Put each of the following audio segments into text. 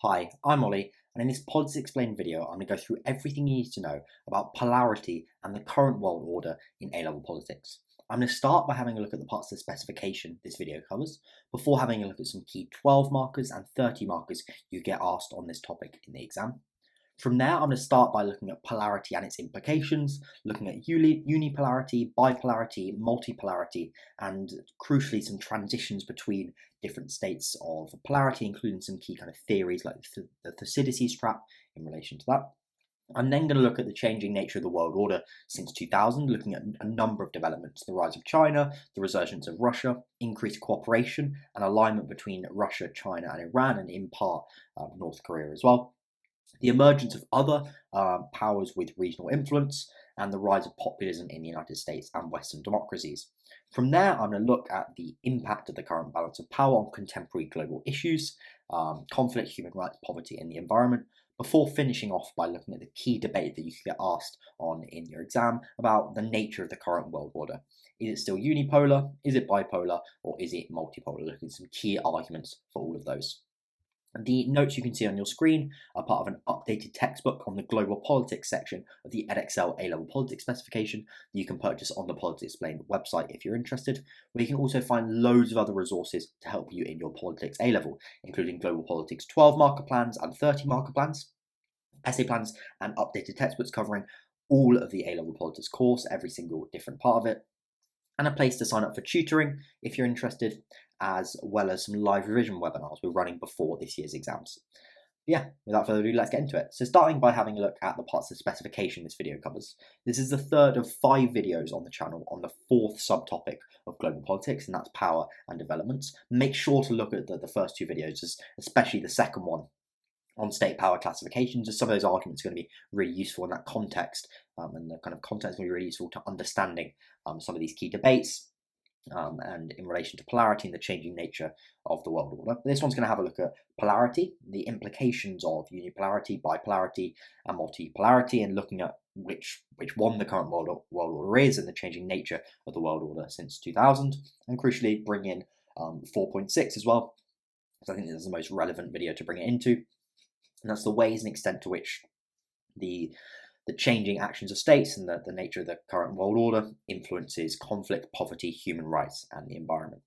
Hi, I'm Ollie, and in this Politics Explained video, I'm going to go through everything you need to know about polarity and the current world order in A Level Politics. I'm going to start by having a look at the parts of the specification this video covers, before having a look at some key 12 markers and 30 markers you get asked on this topic in the exam. From there, I'm going to start by looking at polarity and its implications, looking at unipolarity, bipolarity, multipolarity, and crucially some transitions between different states of polarity, including some key kind of theories like the Thucydides Trap in relation to that. I'm then going to look at the changing nature of the world order since 2000, looking at a number of developments: the rise of China, the resurgence of Russia, increased cooperation and alignment between Russia, China and Iran, and in part North Korea as well, the emergence of other powers with regional influence, and the rise of populism in the United States and Western democracies. From there, I'm going to look at the impact of the current balance of power on contemporary global issues, conflict, human rights, poverty, and the environment, before finishing off by looking at the key debate that you could get asked on in your exam about the nature of the current world order. Is it still unipolar? Is it bipolar? Or is it multipolar? Looking at some key arguments for all of those. The notes you can see on your screen are part of an updated textbook on the global politics section of the Edexcel A Level Politics specification that you can purchase on the Politics Explained website if you're interested, where you can also find loads of other resources to help you in your politics A level, including global politics 12 marker plans and 30 marker plans, essay plans, and updated textbooks covering all of the A Level Politics course, every single different part of it, and a place to sign up for tutoring if you're interested, as well as some live revision webinars we're running before this year's exams. Yeah, without further ado, let's get into it. So starting by having a look at the parts of specification this video covers. This is the third of 5 videos on the channel on the 4th subtopic of global politics, and that's power and developments. Make sure to look at the first 2 videos, especially the second one on state power classifications, as some of those arguments are going to be really useful in that context, and the kind of context is going to be really useful to understanding some of these key debates, and in relation to polarity and the changing nature of the world order. This one's going to have a look at polarity, the implications of unipolarity, bipolarity, and multipolarity, and looking at which one the current world order is and the changing nature of the world order since 2000, and crucially bring in 4.6 as well, because I think this is the most relevant video to bring it into. And that's the ways and extent to which the changing actions of states and the nature of the current world order influences conflict, poverty, human rights, and the environment.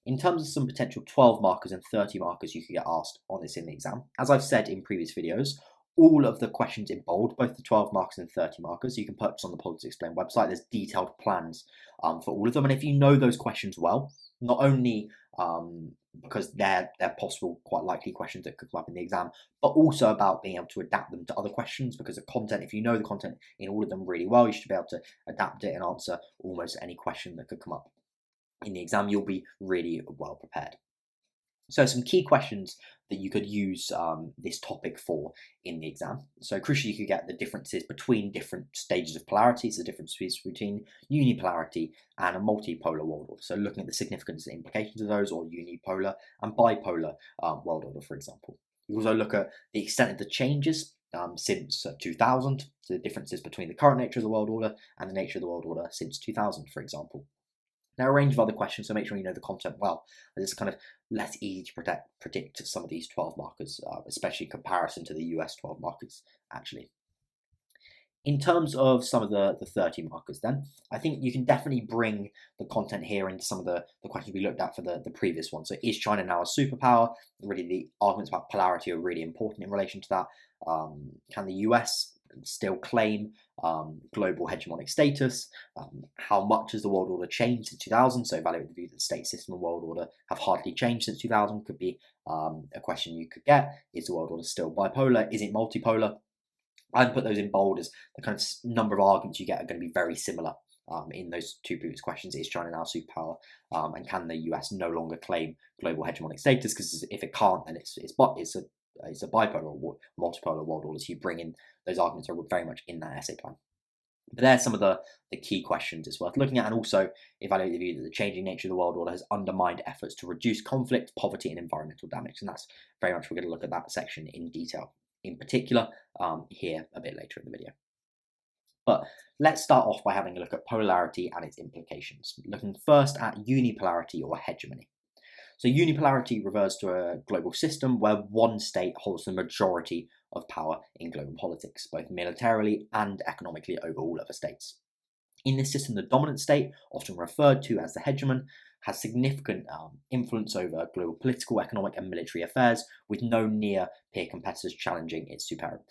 In terms of some potential 12 markers and 30 markers you could get asked on this in the exam, as I've said in previous videos, all of the questions in bold, both the 12 markers and 30 markers, you can purchase on the Politics Explained website. There's detailed plans for all of them, and if you know those questions well, not only because they're possible, quite likely questions that could come up in the exam, but also about being able to adapt them to other questions, because the content, if you know the content in all of them really well, you should be able to adapt it and answer almost any question that could come up in the exam. You'll be really well prepared. So some key questions that you could use this topic for in the exam. So crucially, you could get the differences between different stages of polarity, so the differences between unipolarity and a multipolar world order. So looking at the significance and implications of those, or unipolar and bipolar world order, for example. You also look at the extent of the changes since 2000, so the differences between the current nature of the world order and the nature of the world order since 2000, for example. Now, a range of other questions, so make sure you know the content well, as it's kind of less easy to predict some of these 12 markers, especially in comparison to the US 12 markers, actually. In terms of some of the 30 markers then, I think you can definitely bring the content here into some of the questions we looked at for the previous one. So is China now a superpower? Really, the arguments about polarity are really important in relation to that. Can the US still claim global hegemonic status? How much has the world order changed since 2000? So evaluate the view that the state system and world order have hardly changed since 2000 could be a question you could get. Is the world order still bipolar? Is it multipolar? I'd put those in bold, as the kind of number of arguments you get are going to be very similar in those 2 previous questions. Is China now a superpower? And can the US no longer claim global hegemonic status? Because if it can't, then it's a bipolar or multipolar world order. So you bring in those arguments are very much in that essay plan. But there's some of the key questions it's worth looking at, and also evaluate the view that the changing nature of the world order has undermined efforts to reduce conflict, poverty, and environmental damage. And that's very much, we're going to look at that section in detail, in particular, here a bit later in the video. But let's start off by having a look at polarity and its implications, looking first at unipolarity or hegemony. So unipolarity refers to a global system where one state holds the majority of power in global politics, both militarily and economically over all other states. In this system, the dominant state, often referred to as the hegemon, has significant influence over global political, economic, and military affairs, with no near-peer competitors challenging its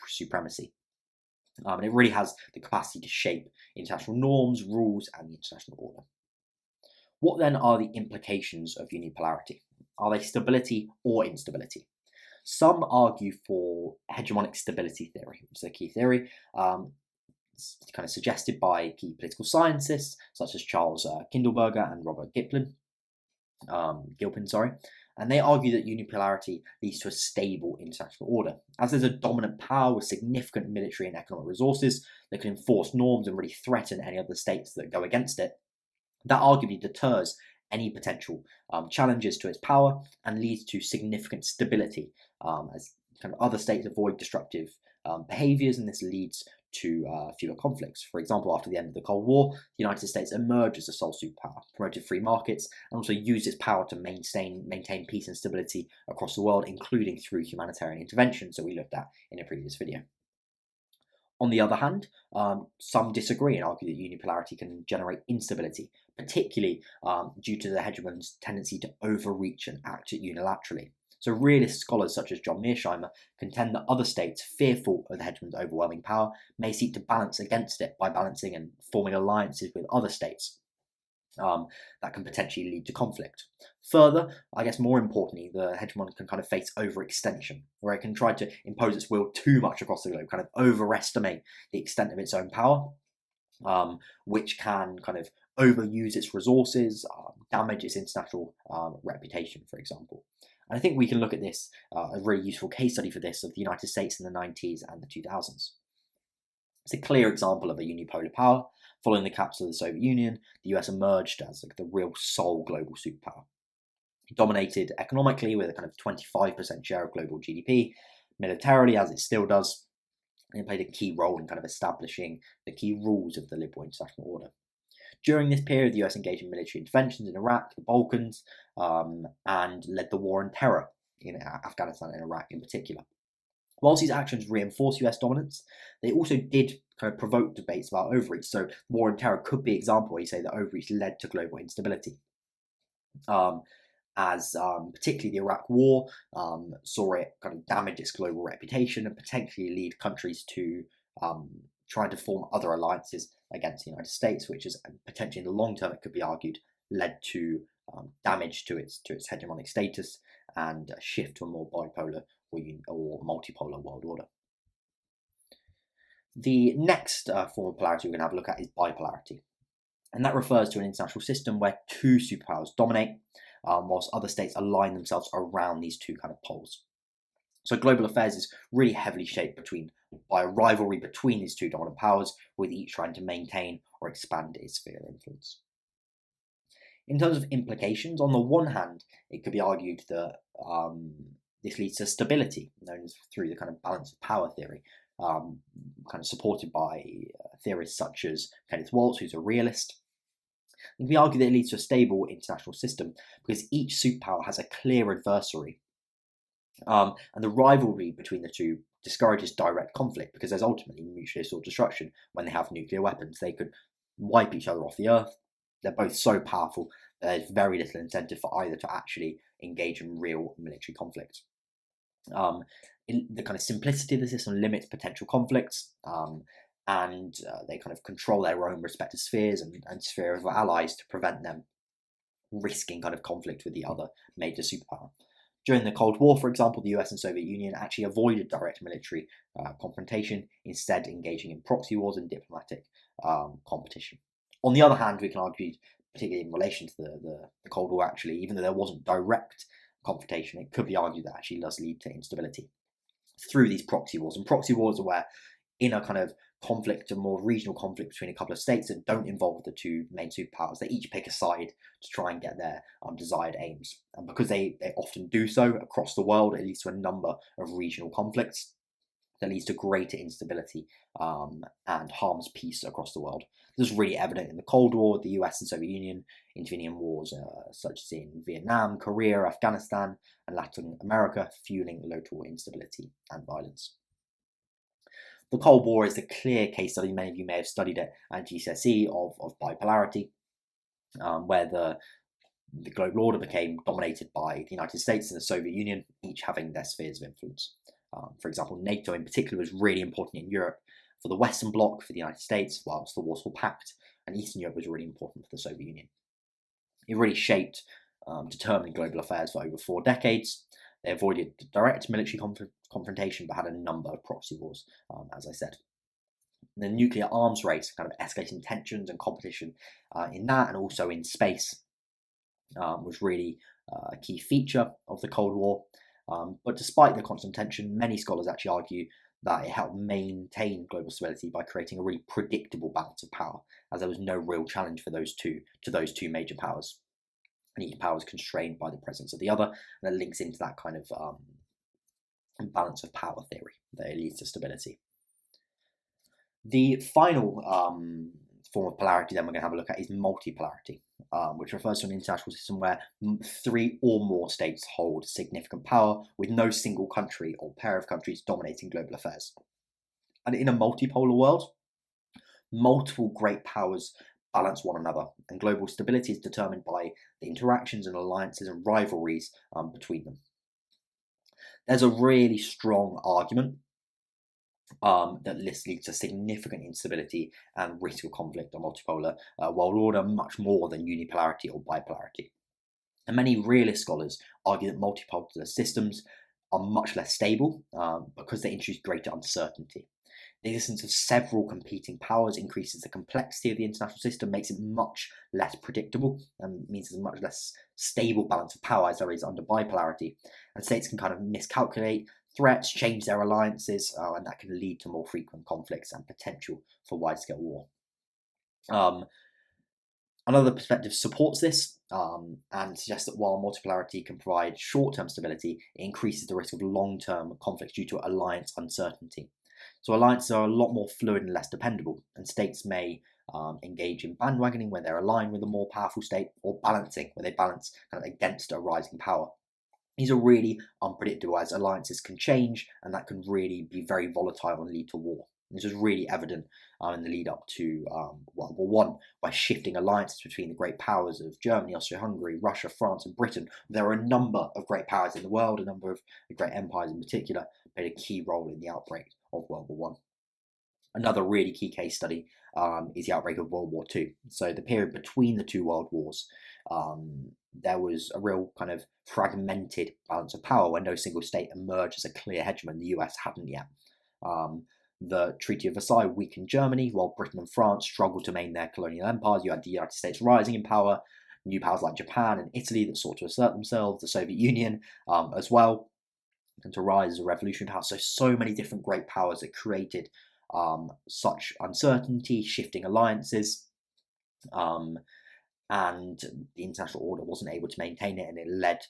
supremacy. And it really has the capacity to shape international norms, rules, and the international order. What then are the implications of unipolarity? Are they stability or instability? Some argue for hegemonic stability theory, which is a key theory. It's kind of suggested by key political scientists such as Charles Kindleberger and Robert Gilpin, and they argue that unipolarity leads to a stable international order. As there's a dominant power with significant military and economic resources that can enforce norms and really threaten any other states that go against it, that arguably deters any potential challenges to its power and leads to significant stability as kind of other states avoid destructive behaviours, and this leads to fewer conflicts. For example, after the end of the Cold War, the United States emerged as a sole superpower, promoted free markets, and also used its power to maintain peace and stability across the world, including through humanitarian interventions that we looked at in a previous video. On the other hand, some disagree and argue that unipolarity can generate instability, particularly due to the hegemon's tendency to overreach and act unilaterally. So realist scholars such as John Mearsheimer contend that other states, fearful of the hegemon's overwhelming power, may seek to balance against it by balancing and forming alliances with other states. That can potentially lead to conflict. Further, I guess more importantly, the hegemon can kind of face overextension, where it can try to impose its will too much across the globe, kind of overestimate the extent of its own power, which can kind of overuse its resources, damage its international reputation, for example. And I think we can look at this, a really useful case study for this, of the United States in the 90s and the 2000s. It's a clear example of a unipolar power. Following the collapse of the Soviet Union, the US emerged as like the real sole global superpower. It dominated economically with a kind of 25% share of global GDP, militarily, as it still does, and it played a key role in kind of establishing the key rules of the liberal international order. During this period, the US engaged in military interventions in Iraq, the Balkans, and led the war on terror in Afghanistan and Iraq in particular. Whilst these actions reinforced US dominance, they also did kind of provoke debates about overreach. So war on terror could be an example where you say that overreach led to global instability. Particularly the Iraq War saw it kind of damage its global reputation and potentially lead countries to trying to form other alliances against the United States, which is potentially in the long term, it could be argued, led to damage to its hegemonic status and a shift to a more bipolar or multipolar world order. The next form of polarity we're going to have a look at is bipolarity, and that refers to an international system where two superpowers dominate, whilst other states align themselves around these two kind of poles. So global affairs is really heavily shaped by a rivalry between these two dominant powers, with each trying to maintain or expand its sphere of influence. In terms of implications, on the one hand, it could be argued that this leads to stability, known as through the kind of balance of power theory, kind of supported by theorists such as Kenneth Waltz, who's a realist. It can be argued that it leads to a stable international system because each superpower has a clear adversary. And the rivalry between the two discourages direct conflict because there's ultimately mutually assured destruction when they have nuclear weapons. They could wipe each other off the earth. They're both so powerful that there's very little incentive for either to actually engage in real military conflict. The kind of simplicity of the system limits potential conflicts, and they kind of control their own respective spheres and sphere of allies to prevent them risking kind of conflict with the other major superpower. During the Cold War, for example, the US and Soviet Union actually avoided direct military confrontation, instead engaging in proxy wars and diplomatic competition. On the other hand, we can argue, particularly in relation to the Cold War, actually, even though there wasn't direct confrontation, it could be argued that actually does lead to instability through these proxy wars. And proxy wars are where, in a kind of conflict, a more regional conflict between a couple of states that don't involve the two main superpowers, they each pick a side to try and get their desired aims. And because they often do so across the world, it leads to a number of regional conflicts. that leads to greater instability and harms peace across the world. This was really evident in the Cold War, the US and Soviet Union intervening in wars such as in Vietnam, Korea, Afghanistan, and Latin America, fueling local instability and violence. The Cold War is the clear case study, many of you may have studied it at GCSE, of bipolarity, where the global order became dominated by the United States and the Soviet Union, each having their spheres of influence. For example, NATO in particular was really important in Europe for the Western Bloc, for the United States, whilst the Warsaw Pact and Eastern Europe was really important for the Soviet Union. It really shaped, determined global affairs for over 4 decades. They avoided direct military confrontation, but had a number of proxy wars, as I said. The nuclear arms race, kind of escalating tensions and competition in that, and also in space, was really a key feature of the Cold War. But despite the constant tension, many scholars actually argue that it helped maintain global stability by creating a really predictable balance of power, as there was no real challenge for those two major powers. And each power is constrained by the presence of the other, and it links into that kind of balance of power theory that leads to stability. The final form of polarity then we're going to have a look at is multipolarity, which refers to an international system where 3 or more states hold significant power, with no single country or pair of countries dominating global affairs. And in a multipolar world, multiple great powers balance one another, and global stability is determined by the interactions and alliances and rivalries between them. There's a really strong argument that this leads to significant instability and risk of conflict on multipolar world order, much more than unipolarity or bipolarity. And many realist scholars argue that multipolar systems are much less stable because they introduce greater uncertainty. The existence of several competing powers increases the complexity of the international system, makes it much less predictable, and means there's a much less stable balance of power as there is under bipolarity. And states can kind of miscalculate threats, change their alliances, and that can lead to more frequent conflicts and potential for wide-scale war. Another perspective supports this and suggests that while multipolarity can provide short-term stability, it increases the risk of long-term conflicts due to alliance uncertainty. So alliances are a lot more fluid and less dependable, and states may engage in bandwagoning where they're aligned with a more powerful state, or balancing where they balance kind of against a rising power. These are really unpredictable, as alliances can change, and that can really be very volatile and lead to war. This was really evident in the lead up to World War I, by shifting alliances between the great powers of Germany, Austria-Hungary, Russia, France, and Britain. There are a number of great powers in the world, a number of great empires in particular, played a key role in the outbreak of World War I. Another really key case study is the outbreak of World War II. So the period between the 2 world wars, there was a real kind of fragmented balance of power where no single state emerged as a clear hegemon. The US hadn't yet. The Treaty of Versailles weakened Germany, while Britain and France struggled to maintain their colonial empires. You had the United States rising in power, new powers like Japan and Italy that sought to assert themselves, the Soviet Union as well, and to rise as a revolutionary power. So many different great powers that created such uncertainty, shifting alliances, and the international order wasn't able to maintain it, and it led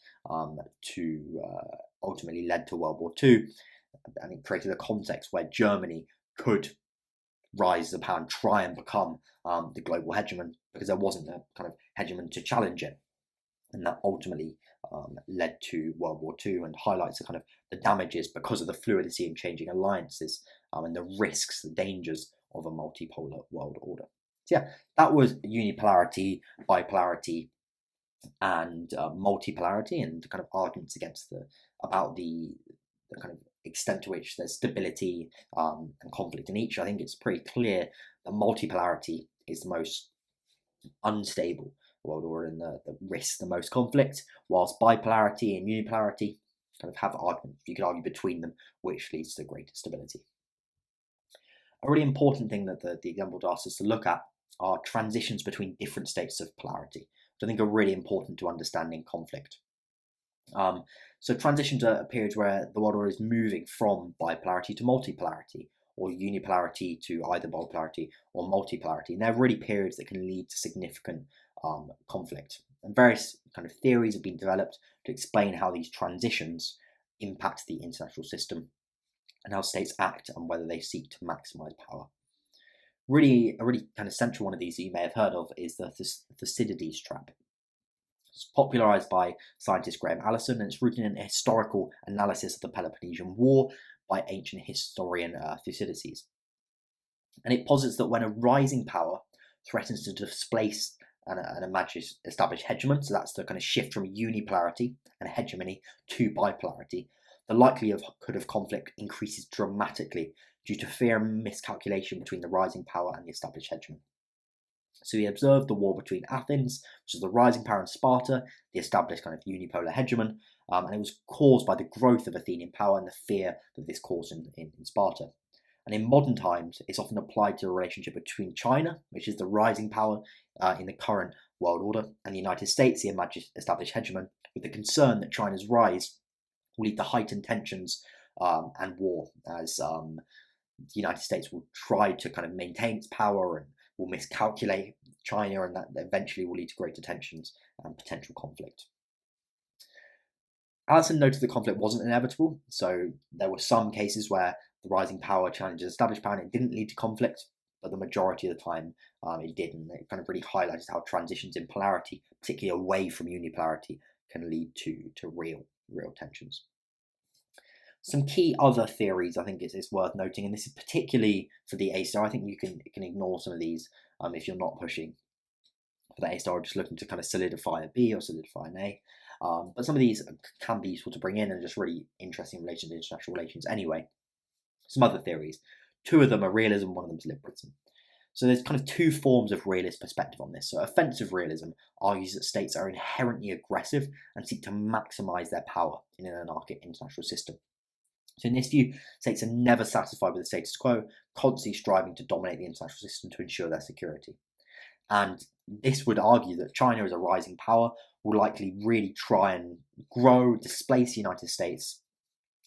ultimately led to World War II. And it created a context where Germany could rise as a power and try and become the global hegemon, because there wasn't a kind of hegemon to challenge it. And that ultimately led to World War II, and highlights the kind of the damages because of the fluidity and changing alliances and the risks, the dangers of a multipolar world order. So yeah, that was unipolarity, bipolarity, and multipolarity, and the kind of arguments about the kind of extent to which there's stability and conflict in each. I think it's pretty clear that multipolarity is the most unstable world order and the risk the most conflict, whilst bipolarity and unipolarity kind of have arguments. You could argue between them which leads to greater stability. A really important thing that the example asks us to look at are transitions between different states of polarity, which I think are really important to understanding conflict. So transitions are periods where the world order is moving from bipolarity to multipolarity, or unipolarity to either bipolarity or multipolarity. And they're really periods that can lead to significant conflict. And various kind of theories have been developed to explain how these transitions impact the international system and how states act and whether they seek to maximize power. A really kind of central one of these that you may have heard of is the Thucydides Trap. It's popularized by scientist Graham Allison, and it's rooted in a historical analysis of the Peloponnesian War by ancient historian Thucydides. And it posits that when a rising power threatens to displace an imagined established hegemon, so that's the kind of shift from unipolarity and hegemony to bipolarity, the likelihood of conflict increases dramatically due to fear and miscalculation between the rising power and the established hegemon. So he observed the war between Athens, which is the rising power, and Sparta, the established kind of unipolar hegemon, and it was caused by the growth of Athenian power and the fear that this caused in Sparta. And in modern times, it's often applied to a relationship between China, which is the rising power in the current world order, and the United States, the imagined established hegemon, with the concern that China's rise will lead to heightened tensions and war, as the United States will try to kind of maintain its power and will miscalculate China, and that eventually will lead to greater tensions and potential conflict. Allison noted the conflict wasn't inevitable, so there were some cases where the rising power challenges established power and it didn't lead to conflict, but the majority of the time it did, and it kind of really highlights how transitions in polarity, particularly away from unipolarity, can lead to real tensions. Some key other theories I think it's worth noting, and this is particularly for the A star. I think you can ignore some of these if you're not pushing for the A star or just looking to kind of solidify a B or solidify an A. But some of these can be useful to bring in and just really interesting in relation to international relations anyway. Some other theories. Two of them are realism, one of them is liberalism. So there's kind of two forms of realist perspective on this. So offensive realism argues that states are inherently aggressive and seek to maximize their power in an anarchic international system. So in this view, states are never satisfied with the status quo, constantly striving to dominate the international system to ensure their security. And this would argue that China, as a rising power, will likely really try and grow, displace the United States,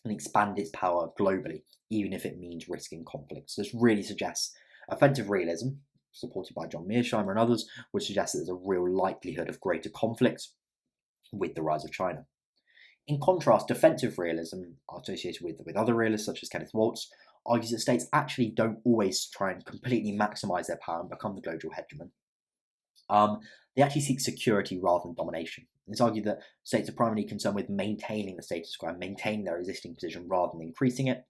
and expand its power globally, even if it means risking conflict. So this really suggests offensive realism, supported by John Mearsheimer and others, would suggest that there's a real likelihood of greater conflict with the rise of China. In contrast, defensive realism, associated with other realists such as Kenneth Waltz, argues that states actually don't always try and completely maximize their power and become the global hegemon. They actually seek security rather than domination. It's argued that states are primarily concerned with maintaining the status quo and maintaining their existing position rather than increasing it.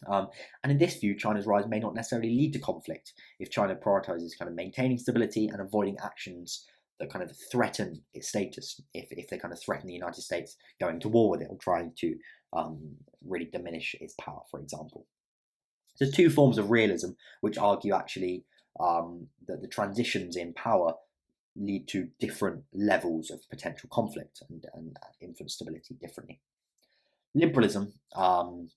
And in this view, China's rise may not necessarily lead to conflict if China prioritizes kind of maintaining stability and avoiding actions that kind of threaten its status, if they kind of threaten the United States going to war with it or trying to really diminish its power, for example. There's two forms of realism which argue actually that the transitions in power lead to different levels of potential conflict and influence stability differently. Liberalism kind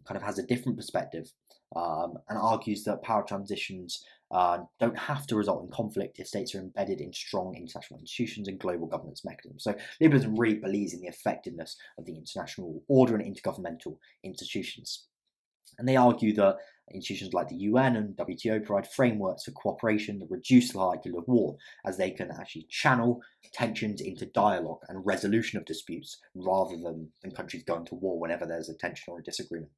of has a different perspective and argues that power transitions don't have to result in conflict if states are embedded in strong international institutions and global governance mechanisms. So liberalism really believes in the effectiveness of the international order and intergovernmental institutions. And they argue that institutions like the UN and WTO provide frameworks for cooperation that reduce the likelihood of war, as they can actually channel tensions into dialogue and resolution of disputes rather than countries going to war whenever there's a tension or a disagreement.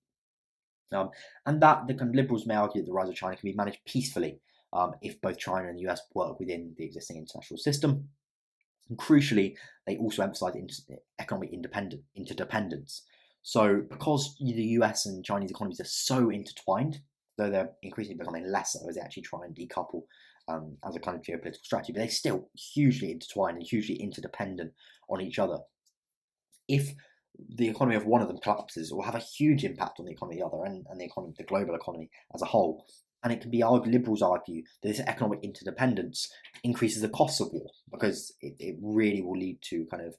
And that the kind of liberals may argue that the rise of China can be managed peacefully if both China and the US work within the existing international system. And crucially, they also emphasize economic interdependence. So because the US and Chinese economies are so intertwined, though they're increasingly becoming less so as they actually try and decouple as a kind of geopolitical strategy, but they're still hugely intertwined and hugely interdependent on each other. If the economy of one of them collapses, it will have a huge impact on the economy of the other and the global economy as a whole. And it can be argued, liberals argue, that this economic interdependence increases the costs of war because it really will lead to kind of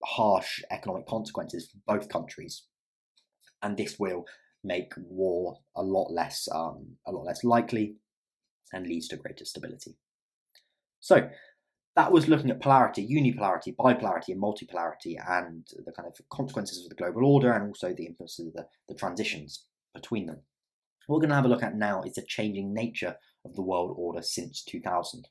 harsh economic consequences for both countries, and this will make war a lot less likely and leads to greater stability. So that was looking at polarity, unipolarity, bipolarity, and multipolarity, and the kind of consequences of the global order, and also the influences of the transitions between them. What we're going to have a look at now is the changing nature of the world order since 2000.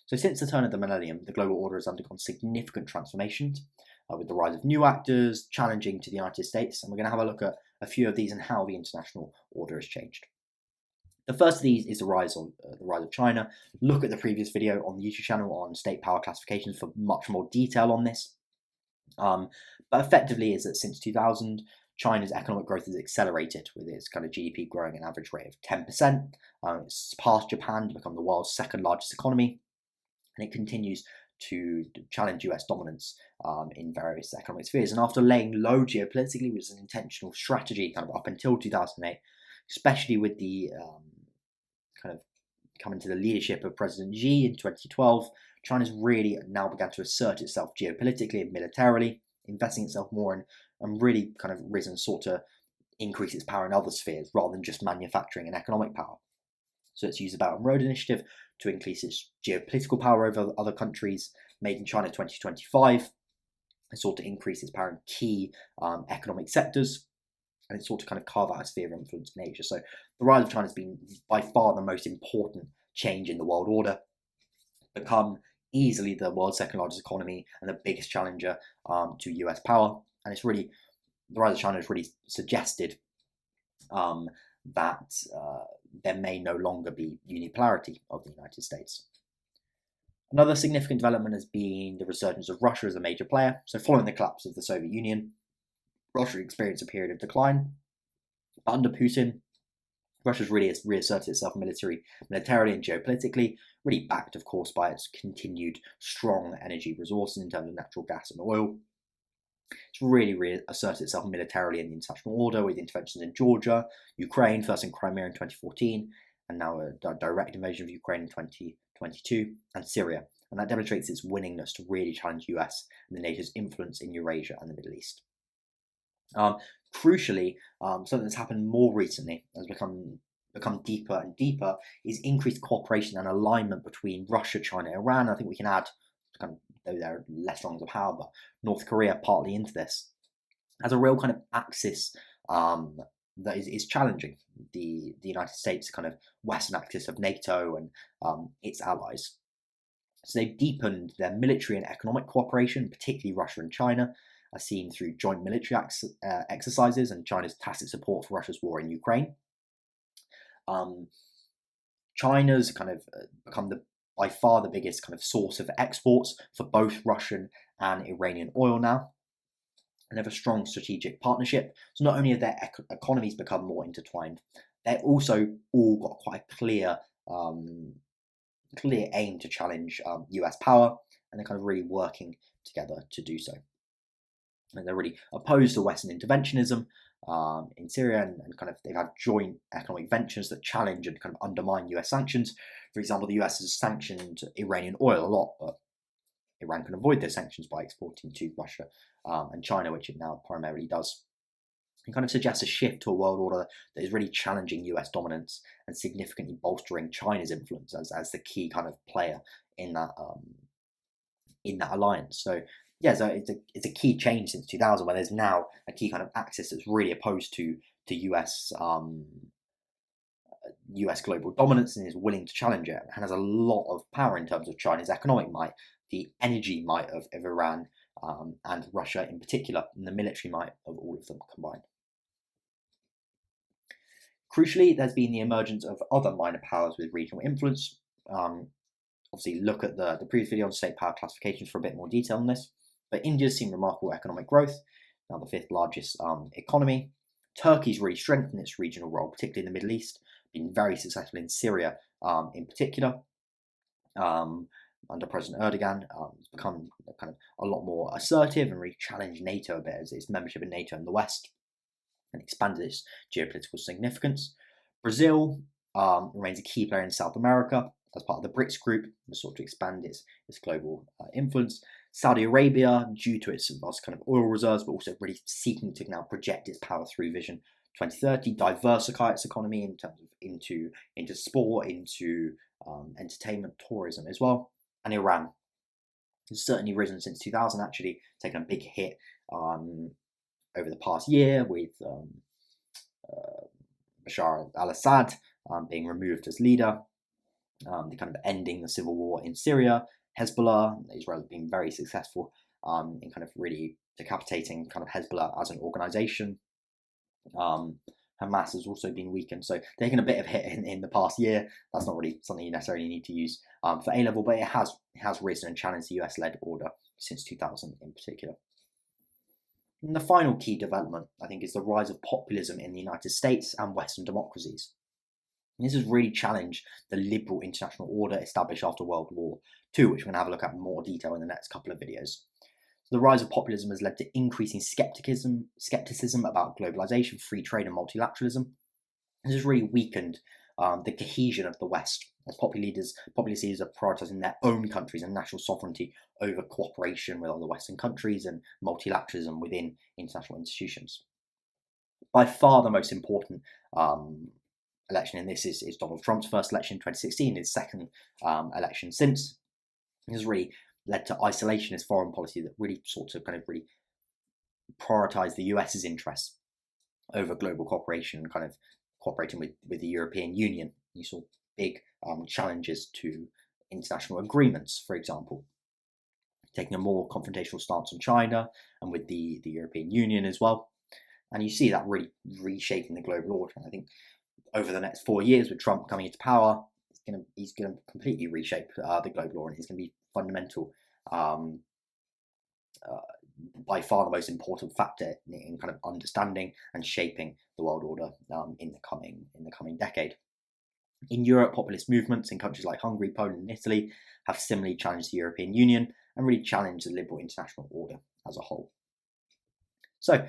So since the turn of the millennium, the global order has undergone significant transformations with the rise of new actors challenging to the United States, and we're going to have a look at a few of these and how the international order has changed. The first of these is the rise of China. Look at the previous video on the YouTube channel on state power classifications for much more detail on this. But effectively is that since 2000, China's economic growth has accelerated with its kind of GDP growing at an average rate of 10%. It's passed Japan to become the world's second largest economy, and it continues to challenge US dominance in various economic spheres. And after laying low geopolitically, which was an intentional strategy kind of up until 2008, especially with the kind of coming to the leadership of President Xi in 2012, China's really now began to assert itself geopolitically and militarily, investing itself more in, and really kind of risen sought to increase its power in other spheres rather than just manufacturing and economic power. So it's used the Belt and Road Initiative to increase its geopolitical power over other countries. Made in China 2025, and sought to increase its power in key economic sectors, and it sought to kind of carve out a sphere of influence in Asia. So the rise of China has been by far the most important change in the world order, become easily the world's second largest economy and the biggest challenger to US power. And it's really, the rise of China has really suggested that there may no longer be unipolarity of the United States. Another significant development has been the resurgence of Russia as a major player. So following the collapse of the Soviet Union, Russia experienced a period of decline. But under Putin, Russia's really reasserted itself militarily and geopolitically, really backed, of course, by its continued strong energy resources in terms of natural gas and oil. It's really reasserted itself militarily in the international order with interventions in Georgia, Ukraine, first in Crimea in 2014, and now a direct invasion of Ukraine in 2022, and Syria. And that demonstrates its willingness to really challenge US and the NATO's influence in Eurasia and the Middle East. Crucially, something that's happened more recently, has become deeper and deeper, is increased cooperation and alignment between Russia, China, Iran. I think we can add, kind of, though they're less strong as a power, but North Korea partly into this, as a real kind of axis that is challenging the United States, kind of Western axis of NATO and its allies. So they've deepened their military and economic cooperation, particularly Russia and China, as seen through joint military exercises and China's tacit support for Russia's war in Ukraine. China's kind of become by far the biggest kind of source of exports for both Russian and Iranian oil now, and have a strong strategic partnership. So not only have their economies become more intertwined, they've also all got quite a clear aim to challenge US power, and they're kind of really working together to do so. And they're really opposed to Western interventionism in Syria, and kind of they've had joint economic ventures that challenge and kind of undermine US sanctions. For example, the US has sanctioned Iranian oil a lot, but Iran can avoid those sanctions by exporting to Russia and China, which it now primarily does. It kind of suggests a shift to a world order that is really challenging US dominance and significantly bolstering China's influence as the key kind of player in that alliance. So yeah, so it's a key change since 2000, where there's now a key kind of axis that's really opposed to US global dominance and is willing to challenge it, and has a lot of power in terms of China's economic might, the energy might of Iran and Russia in particular, and the military might of all of them combined. Crucially, there's been the emergence of other minor powers with regional influence. Obviously, look at the previous video on state power classifications for a bit more detail on this. But India's seen remarkable economic growth, now the fifth largest economy. Turkey's really strengthened its regional role, particularly in the Middle East, been very successful in Syria in particular. Under President Erdogan, it's become kind of a lot more assertive and really challenged NATO a bit as its membership in NATO in the West, and expanded its geopolitical significance. Brazil remains a key player in South America as part of the BRICS group, and sought to expand its global influence. Saudi Arabia, due to its vast kind of oil reserves, but also really seeking to now project its power through Vision 2030, diversify its economy in terms of into sport, into entertainment, tourism as well. And Iran has certainly risen since 2000, actually taken a big hit over the past year with Bashar al-Assad being removed as leader, the kind of ending the civil war in Syria. Hezbollah, Israel has been very successful in kind of really decapitating kind of Hezbollah as an organization. Hamas has also been weakened, so taken a bit of hit in the past year. That's not really something you necessarily need to use for A level, but it has risen and challenged the US-led order since 2000 in particular. And the final key development, I think, is the rise of populism in the United States and Western democracies. And this has really challenged the liberal international order established after World War II, which we're going to have a look at in more detail in the next couple of videos. So the rise of populism has led to increasing skepticism about globalization, free trade, and multilateralism. This has really weakened the cohesion of the West, as popular leaders are prioritising their own countries and national sovereignty over cooperation with other Western countries and multilateralism within international institutions. By far the most important election in this is Donald Trump's first election in 2016, his second election since. It has really led to isolationist foreign policy that really sought to really prioritise the US's interests over global cooperation and kind of cooperating with the European Union. You saw big challenges to international agreements, for example, taking a more confrontational stance on China and with the European Union as well. And you see that really reshaping the global order. And I think over the next 4 years, with Trump coming into power, he's going to completely reshape the global order. He's going to be fundamental, by far the most important factor in kind of understanding and shaping the world order in the coming decade. In Europe, populist movements in countries like Hungary, Poland, and Italy have similarly challenged the European Union and really challenged the liberal international order as a whole. So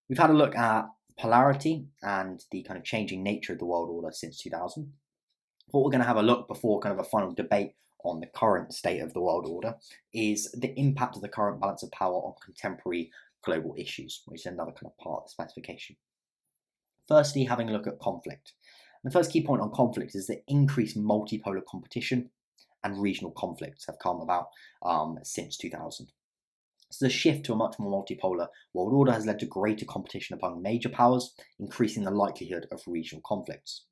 we've had a look at polarity and the kind of changing nature of the world order since 2000. What we're going to have a look before kind of a final debate on the current state of the world order is the impact of the current balance of power on contemporary global issues, which is another kind of part of the specification. Firstly, having a look at conflict. And the first key point on conflict is that increased multipolar competition and regional conflicts have come about since 2000. So the shift to a much more multipolar world order has led to greater competition among major powers, increasing the likelihood of regional conflicts.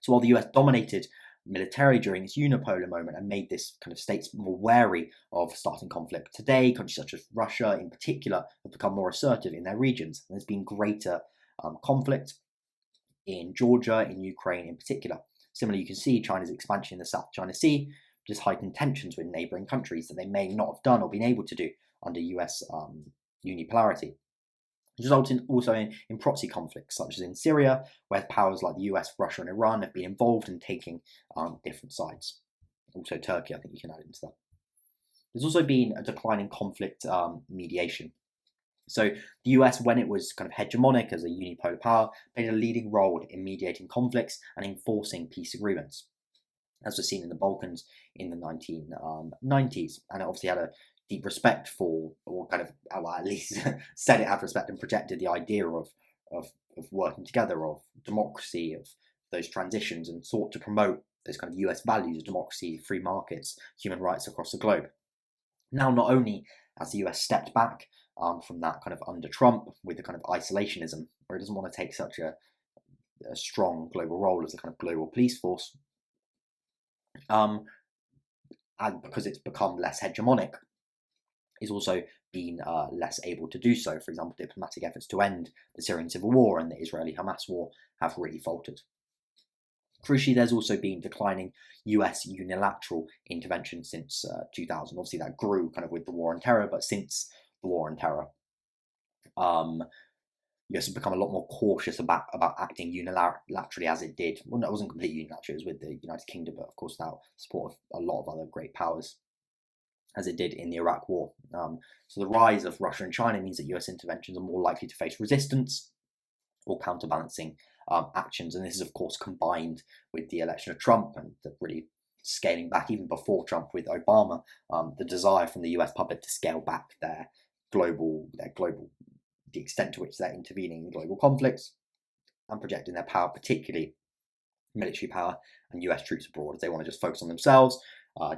So while the US dominated militarily during its unipolar moment and made this kind of states more wary of starting conflict, today countries such as Russia in particular have become more assertive in their regions, and there's been greater conflict in Georgia, in Ukraine in particular. Similarly, you can see China's expansion in the South China Sea, which has heightened tensions with neighbouring countries that they may not have done or been able to do under US unipolarity. It results also in proxy conflicts, such as in Syria, where powers like the US, Russia, and Iran have been involved in taking different sides. Also Turkey, I think you can add into that. There's also been a decline in conflict mediation. So the US, when it was kind of hegemonic as a unipolar power, played a leading role in mediating conflicts and enforcing peace agreements, as was seen in the Balkans in the 1990s. And it obviously had a deep respect for, or kind of, well, at least said it had respect and projected the idea of working together, of democracy, of those transitions, and sought to promote those kind of US values of democracy, free markets, human rights across the globe. Now, not only has the US stepped back from that kind of under Trump with the kind of isolationism, where it doesn't want to take such a strong global role as a kind of global police force, and because it's become less hegemonic, it's also been less able to do so. For example, diplomatic efforts to end the Syrian civil war and the Israeli-Hamas war have really faltered. Crucially, there's also been declining US unilateral intervention since 2000. Obviously, that grew kind of with the war on terror, but since the war on terror, US has become a lot more cautious about acting unilaterally as it did. Well, no, it wasn't completely unilateral, it was with the United Kingdom, but of course without support of a lot of other great powers, as it did in the Iraq War. So the rise of Russia and China means that US interventions are more likely to face resistance or counterbalancing actions. And this is, of course, combined with the election of Trump and the really scaling back, even before Trump with Obama, the desire from the US public to scale back the extent to which they're intervening in global conflicts and projecting their power, particularly military power and US troops abroad, as they want to just focus on themselves,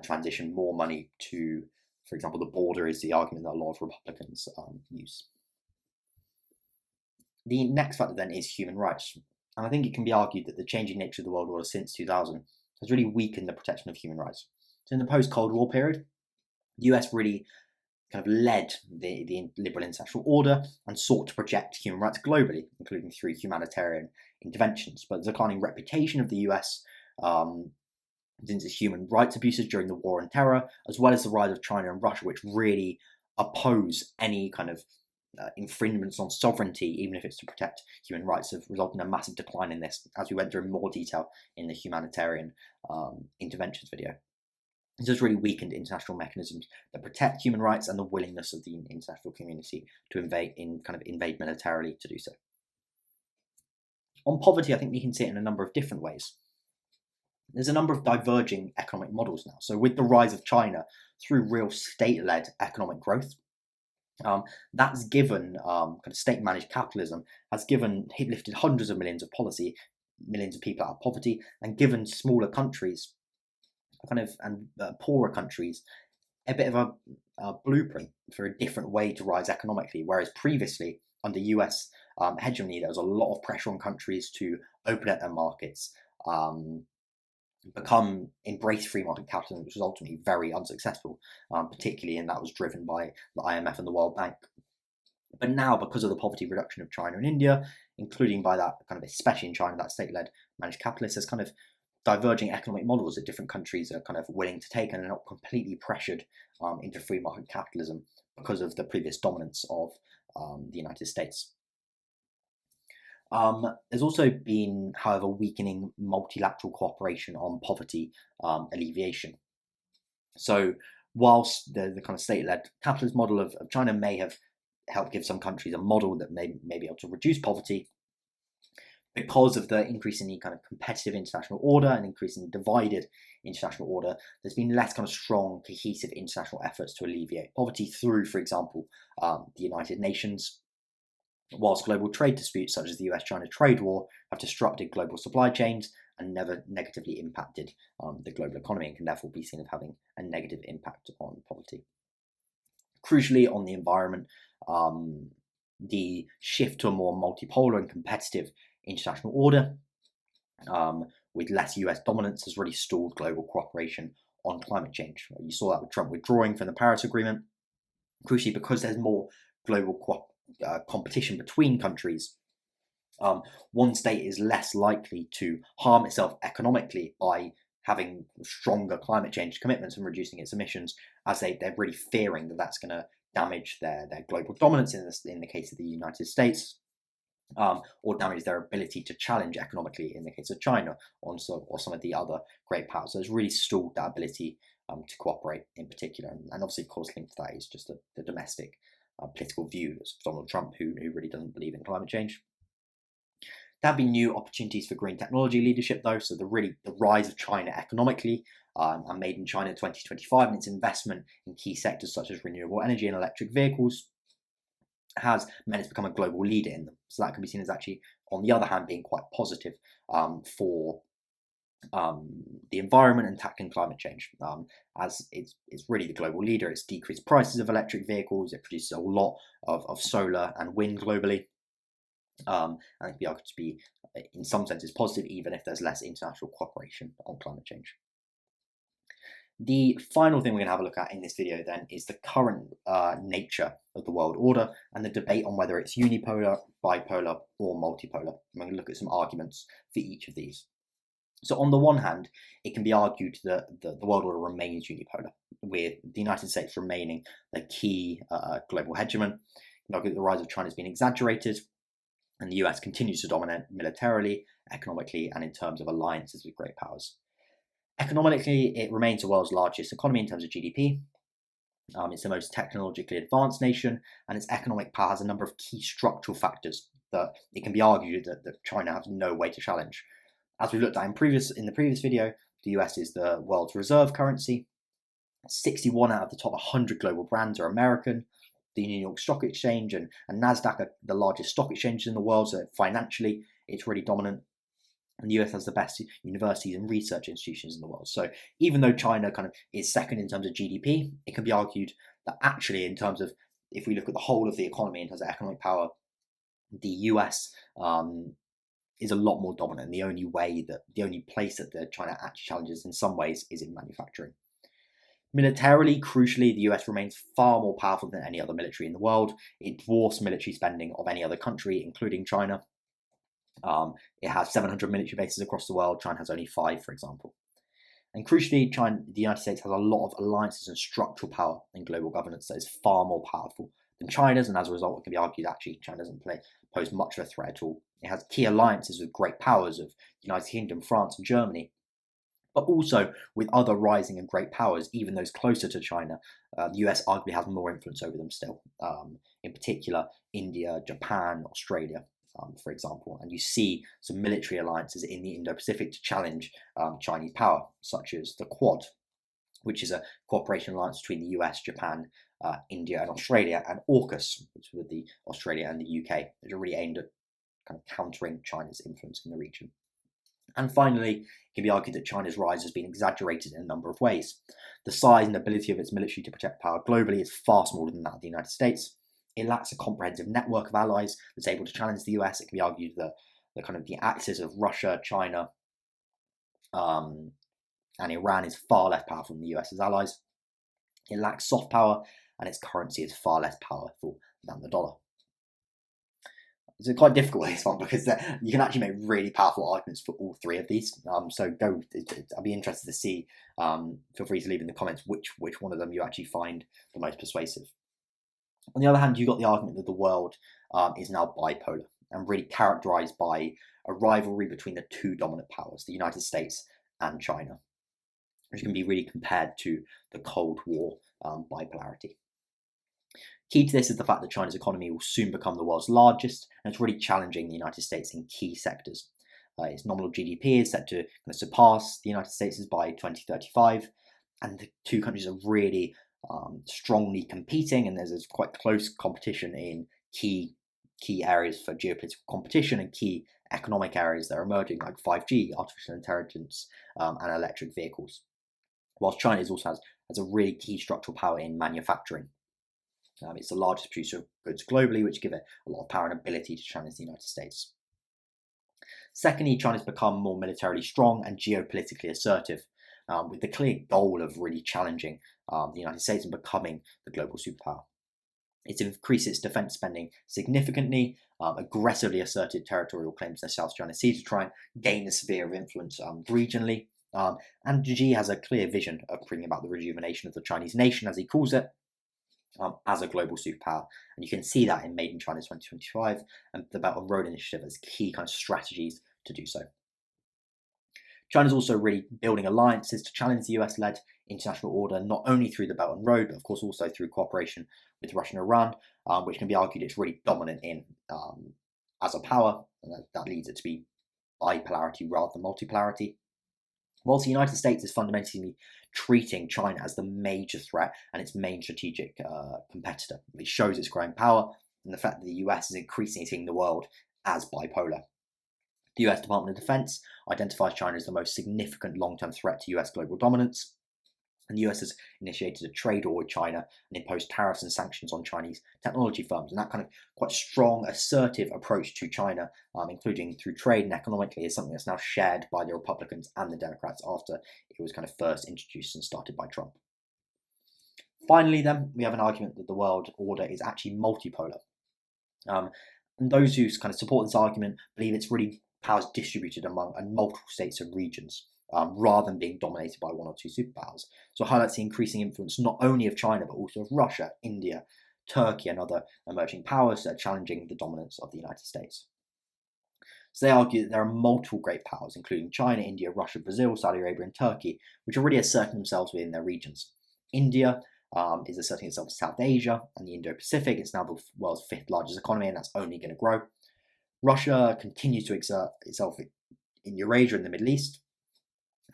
transition more money to, for example, the border is the argument that a lot of Republicans use. The next factor then is human rights. And I think it can be argued that the changing nature of the world order since 2000 has really weakened the protection of human rights. So in the post-Cold War period, the US really kind of led the liberal international order and sought to project human rights globally, including through humanitarian interventions. But the declining reputation of the US since its human rights abuses during the War on Terror, as well as the rise of China and Russia, which really oppose any kind of infringements on sovereignty, even if it's to protect human rights, have resulted in a massive decline in this, as we went through in more detail in the humanitarian interventions video. This has really weakened international mechanisms that protect human rights and the willingness of the international community to invade militarily to do so. On poverty, I think we can see it in a number of different ways. There's a number of diverging economic models now. So with the rise of China through real state-led economic growth, that's given kind of state-managed capitalism has lifted hundreds of millions of people out of poverty, and given smaller countries and poorer countries a bit of a blueprint for a different way to rise economically. Whereas previously, under US hegemony, there was a lot of pressure on countries to open up their markets, embrace free market capitalism, which was ultimately very unsuccessful, particularly, and that was driven by the IMF and the World Bank. But now, because of the poverty reduction of China and India, including by that kind of, especially in China, that state-led managed capitalist, there's kind of diverging economic models that different countries are kind of willing to take, and are not completely pressured into free market capitalism because of the previous dominance of the United States. There's also been, however, weakening multilateral cooperation on poverty alleviation. So whilst the kind of state-led capitalist model of China may have helped give some countries a model that may be able to reduce poverty, because of the increasingly kind of competitive international order and increasingly divided international order, there's been less kind of strong, cohesive international efforts to alleviate poverty through, for example, the United Nations. Whilst global trade disputes such as the US-China trade war have disrupted global supply chains and never negatively impacted the global economy, and can therefore be seen as having a negative impact on poverty. Crucially, on the environment, the shift to a more multipolar and competitive international order with less US dominance has really stalled global cooperation on climate change. You saw that with Trump withdrawing from the Paris Agreement. Crucially, because there's more global competition between countries, one state is less likely to harm itself economically by having stronger climate change commitments and reducing its emissions, as they're really fearing that that's going to damage their global dominance in the case of the United States, or damage their ability to challenge economically in the case of China or some of the other great powers. So it's really stalled that ability to cooperate in particular. And obviously, of course, linked to that is just the domestic political view of Donald Trump, who really doesn't believe in climate change. There have been new opportunities for green technology leadership, though. So the rise of China economically and Made in China 2025 and its investment in key sectors such as renewable energy and electric vehicles has meant it's become a global leader in them. So that can be seen as actually, on the other hand, being quite positive for the environment and tackling climate change, as it's really the global leader. It's decreased prices of electric vehicles, it produces a lot of solar and wind globally, and it can be argued to be, in some senses, positive, even if there's less international cooperation on climate change. The final thing we're going to have a look at in this video then is the current nature of the world order and the debate on whether it's unipolar, bipolar, or multipolar. I'm going to look at some arguments for each of these. So on the one hand, it can be argued that the world order remains unipolar, with the United States remaining the key global hegemon. You can argue that the rise of China has been exaggerated, and the US continues to dominate militarily, economically, and in terms of alliances with great powers. Economically, it remains the world's largest economy in terms of GDP. It's the most technologically advanced nation, and its economic power has a number of key structural factors that it can be argued that China has no way to challenge. As we looked at in the previous video, the US is the world's reserve currency. 61 out of the top 100 global brands are American. The New York Stock Exchange and NASDAQ are the largest stock exchanges in the world, so financially it's really dominant. And the US has the best universities and research institutions in the world. So even though China kind of is second in terms of GDP, it can be argued that actually, in terms of, if we look at the whole of the economy in terms of economic power, the US is a lot more dominant. And the only place that China actually challenges in some ways is in manufacturing. Militarily, crucially, the US remains far more powerful than any other military in the world. It dwarfs military spending of any other country, including China. It has 700 military bases across the world. China has only 5, for example. And crucially, the United States has a lot of alliances and structural power in global governance that is far more powerful than China's, and as a result, it can be argued actually China doesn't pose much of a threat at all. It has key alliances with great powers of the United Kingdom, France, and Germany, but also with other rising and great powers, even those closer to China. The US arguably has more influence over them still, in particular India, Japan, Australia, for example. And you see some military alliances in the Indo-Pacific to challenge Chinese power, such as the Quad, which is a cooperation alliance between the US, Japan, India, and Australia, and AUKUS, which is with the Australia and the UK, which are really aimed at kind of countering China's influence in the region. And finally, it can be argued that China's rise has been exaggerated in a number of ways. The size and ability of its military to project power globally is far smaller than that of the United States. It lacks a comprehensive network of allies that's able to challenge the US. It can be argued that the axis of Russia, China, and Iran is far less powerful than the US's allies. It lacks soft power, and its currency is far less powerful than the dollar. It's quite difficult, this one, because you can actually make really powerful arguments for all 3 of these. I'd be interested to see, feel free to leave in the comments which one of them you actually find the most persuasive. On the other hand, you've got the argument that the world is now bipolar and really characterized by a rivalry between the 2 dominant powers, the United States and China, which can be really compared to the Cold War bipolarity. Key to this is the fact that China's economy will soon become the world's largest, and it's really challenging the United States in key sectors. Its nominal GDP is set to surpass the United States' by 2035, and the 2 countries are really strongly competing, and there's quite close competition in key areas for geopolitical competition and key economic areas that are emerging, like 5G, artificial intelligence, and electric vehicles. Whilst China also has a really key structural power in manufacturing. It's the largest producer of goods globally, which give it a lot of power and ability to challenge the United States. Secondly, China's become more militarily strong and geopolitically assertive, with the clear goal of really challenging the United States and becoming the global superpower. It's increased its defence spending significantly, aggressively asserted territorial claims in the South China Sea to try and gain a sphere of influence regionally. And Xi has a clear vision of bringing about the rejuvenation of the Chinese nation, as he calls it, as a global superpower. And you can see that in Made in China 2025 and the Belt and Road Initiative as key strategies to do so. China's also really building alliances to challenge the US-led international order, not only through the Belt and Road, but of course also through cooperation with Russia and Iran, which can be argued it's really dominant in as a power, and that leads it to be bipolarity rather than multipolarity. Whilst the United States is fundamentally treating China as the major threat and its main strategic competitor, it shows its growing power and the fact that the US is increasingly seeing the world as bipolar. The US Department of Defense identifies China as the most significant long-term threat to US global dominance, and the US has initiated a trade war with China and imposed tariffs and sanctions on Chinese technology firms. And that kind of quite strong, assertive approach to China, including through trade and economically, is something that's now shared by the Republicans and the Democrats after it was kind of first introduced and started by Trump. Finally, then, we have an argument that the world order is actually multipolar. And those who kind of support this argument believe it's really powers distributed among multiple states and regions, rather than being dominated by 1 or 2 superpowers. So it highlights the increasing influence not only of China, but also of Russia, India, Turkey, and other emerging powers that are challenging the dominance of the United States. So they argue that there are multiple great powers, including China, India, Russia, Brazil, Saudi Arabia, and Turkey, which are really asserting themselves within their regions. India is asserting itself in South Asia and the Indo-Pacific. It's now the world's 5th largest economy, and that's only going to grow. Russia continues to exert itself in Eurasia and the Middle East,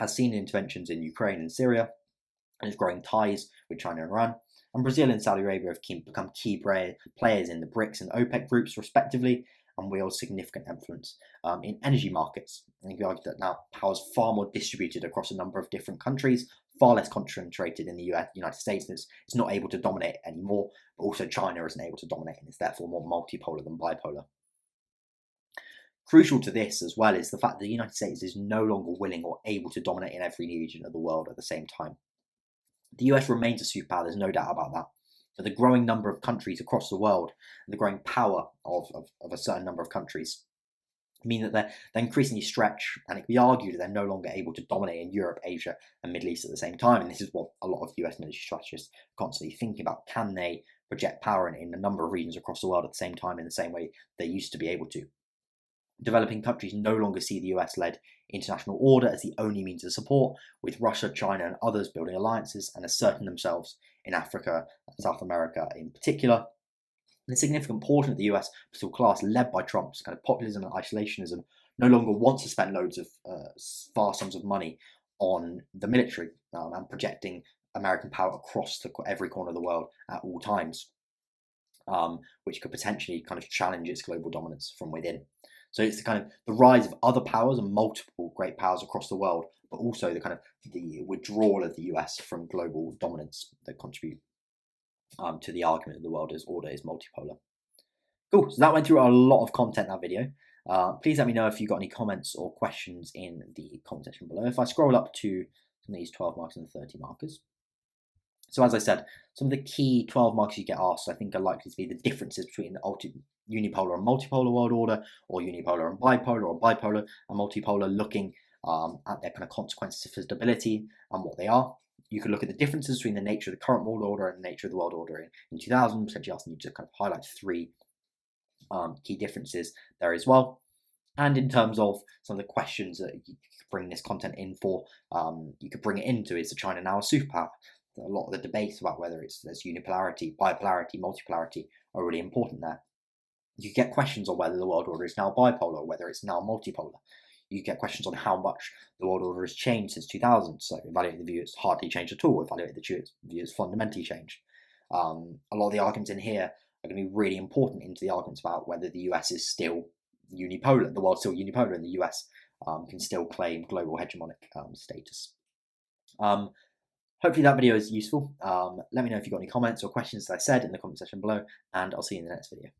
has seen interventions in Ukraine and Syria, and is growing ties with China and Iran. And Brazil and Saudi Arabia have become key players in the BRICS and OPEC groups, respectively, and wield significant influence in energy markets. And you can argue that now power is far more distributed across a number of different countries, far less concentrated in the United States, and it's not able to dominate anymore, but also China isn't able to dominate, and it's therefore more multipolar than bipolar. Crucial to this as well is the fact that the United States is no longer willing or able to dominate in every region of the world at the same time. The US remains a superpower, there's no doubt about that. But the growing number of countries across the world and the growing power of a certain number of countries mean that they're increasingly stretched, and it can be argued that they're no longer able to dominate in Europe, Asia, and Middle East at the same time. And this is what a lot of US military strategists are constantly thinking about. Can they project power in a number of regions across the world at the same time in the same way they used to be able to? Developing countries no longer see the US-led international order as the only means of support, with Russia, China, and others building alliances and asserting themselves in Africa and South America in particular. And a significant portion of the US political class, led by Trump's kind of populism and isolationism, no longer wants to spend loads of vast sums of money on the military and projecting American power across every corner of the world at all times, which could potentially kind of challenge its global dominance from within. So it's the kind of the rise of other powers and multiple great powers across the world, but also the kind of the withdrawal of the US from global dominance that contribute to the argument that the world order is multipolar. Cool, so that went through a lot of content in that video. Please let me know if you've got any comments or questions in the comment section below. If I scroll up to some of these 12 markers and 30 markers. So as I said, some of the key 12 markers you get asked, I think, are likely to be the differences between the unipolar and multipolar world order, or unipolar and bipolar, or bipolar and multipolar, looking at their kind of consequences for stability and what they are. You could look at the differences between the nature of the current world order and the nature of the world order in 2000, potentially asking you to kind of highlight 3 key differences there as well. And in terms of some of the questions that you could bring this content in for, you could bring it into, is China now a superpower? A lot of the debates about whether there's unipolarity, bipolarity, multipolarity are really important there. You get questions on whether the world order is now bipolar, or whether it's now multipolar. You get questions on how much the world order has changed since 2000. So evaluate the view, it's hardly changed at all. Evaluate the view, it's fundamentally changed. A lot of the arguments in here are going to be really important into the arguments about whether the US is still unipolar, the world's still unipolar, and the US can still claim global hegemonic status. Hopefully that video is useful. Let me know if you've got any comments or questions, as I said, in the comment section below, and I'll see you in the next video.